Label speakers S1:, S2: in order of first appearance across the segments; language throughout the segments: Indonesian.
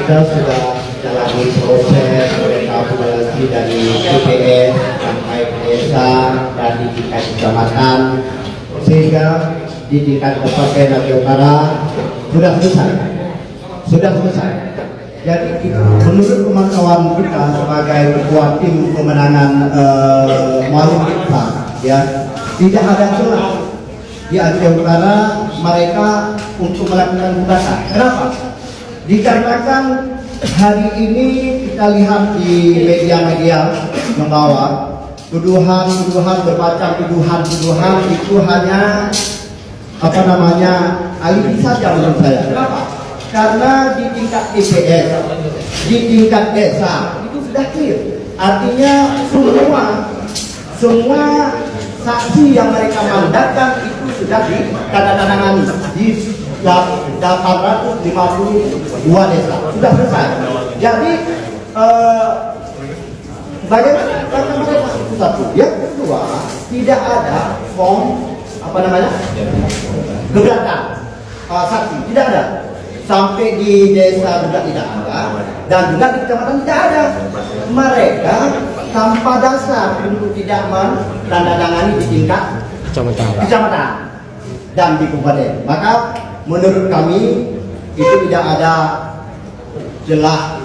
S1: kita sudah jalani proses rekapitulasi dari TPS sampai ke desa dan di tingkat kecamatan, sehingga di tingkat Kabupaten Aceh Utara sudah selesai. Jadi menurut pemantauan kita sebagai ketua tim pemenangan Mualim kita, ya, tidak ada celah di Aceh Utara mereka untuk melakukan gugatan. Kenapa? Dikarenakan hari ini kita lihat di media-media membawa tuduhan-tuduhan, bermacam tuduhan itu hanya alibi saja menurut saya. Kenapa? Karena di tingkat TPS, di tingkat desa itu sudah clear. Artinya semua saksi yang mereka mandatkan itu sudah ditandatangani di 852 desa, sudah selesai. Jadi bagaimana karena mereka itu satu. Yang kedua, tidak ada form keberatan saksi, tidak ada. Sampai di desa juga tidak ada, dan juga di kecamatan tidak ada. Mereka tanpa dasar untuk tidak menandatangani di tingkat kecamatan dan di kabupaten. Maka menurut kami itu tidak ada celah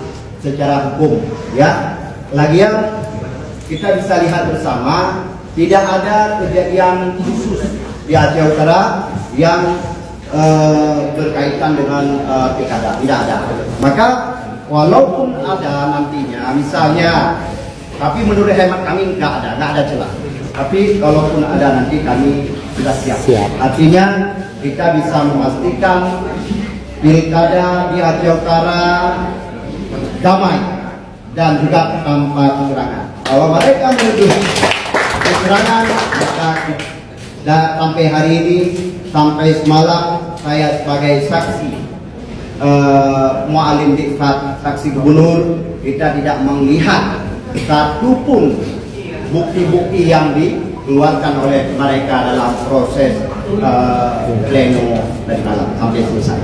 S1: secara hukum, ya. Lagian kita bisa lihat bersama, tidak ada kejadian khusus di Aceh Utara yang berkaitan dengan pilkada, tidak ada. Maka walaupun ada nantinya, misalnya, tapi menurut hemat kami nggak ada celah. Tapi kalaupun ada nanti kami sudah siap. Artinya kita bisa memastikan pilkada di Aceh Utara damai dan juga tanpa kecurangan. Kalau mereka menuduh kecurangan, maka sampai hari ini, sampai semalam, saya sebagai saksi Mualim Diktat, saksi gubernur, kita tidak melihat satupun bukti-bukti yang dikeluarkan oleh mereka dalam proses pleno dari malam sampai selesai.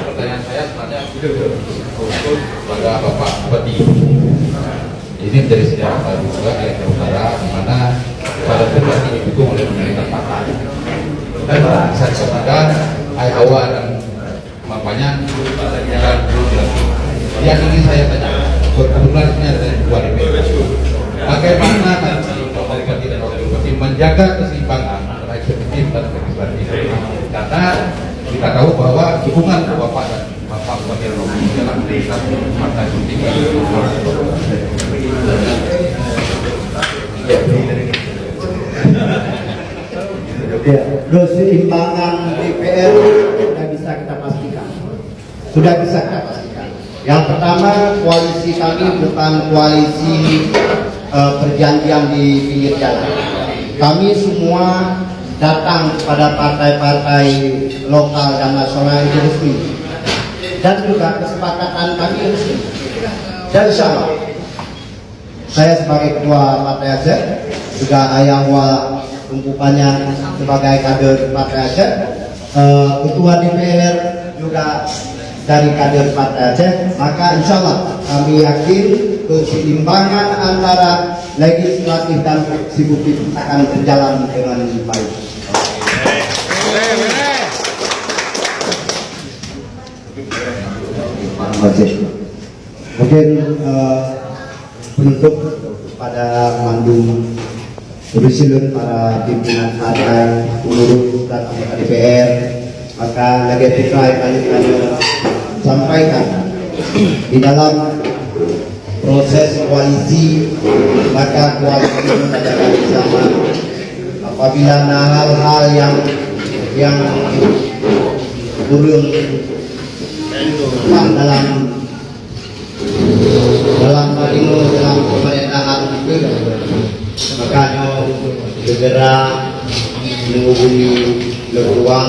S2: Pertanyaan saya sebenarnya kepada Bapak Bupati. Ini menjadi sejarah baru juga di Aceh Utara, di mana pada pribadi didukung oleh pemerintah partai. Dan bisa disampaikan Aihawa dan Bapaknya dan yang ingin saya tanya, kebetulan ini ada dua DPR. Bagaimana nanti Bapak Bupati dan Wakil Bupati menjaga keseimbangan antara eksekutif dan legislatif? Karena kita tahu bahwa dukungan Bapak dan Bapak Bupati dalam desa partai politik.
S1: Ya, keseimbangan DPR sudah bisa kita pastikan. Yang pertama, koalisi kami bukan koalisi perjanjian di pinggir jalan. Kami semua datang pada partai-partai lokal dan nasional itu resmi, dan juga kesepakatan kami resmi. Dan insya Allah, saya sebagai ketua Partai Aceh, juga Aihawa tumpukannya sebagai kader Partai Aceh, ketua DPR juga dari kader Partai Aceh, maka insya Allah kami yakin keseimbangan antara legislatif dan eksekutif akan berjalan dengan baik. Mungkin penutup pada Mandung Presiden, para pimpinan partai, pengurus dan anggota DPR, maka negatif saya kami sampaikan di dalam proses koalisi, maka koalisi menadakan bersama apabila hal-hal yang turun dalam pemerintahan itu, maka segera menghubungi ketua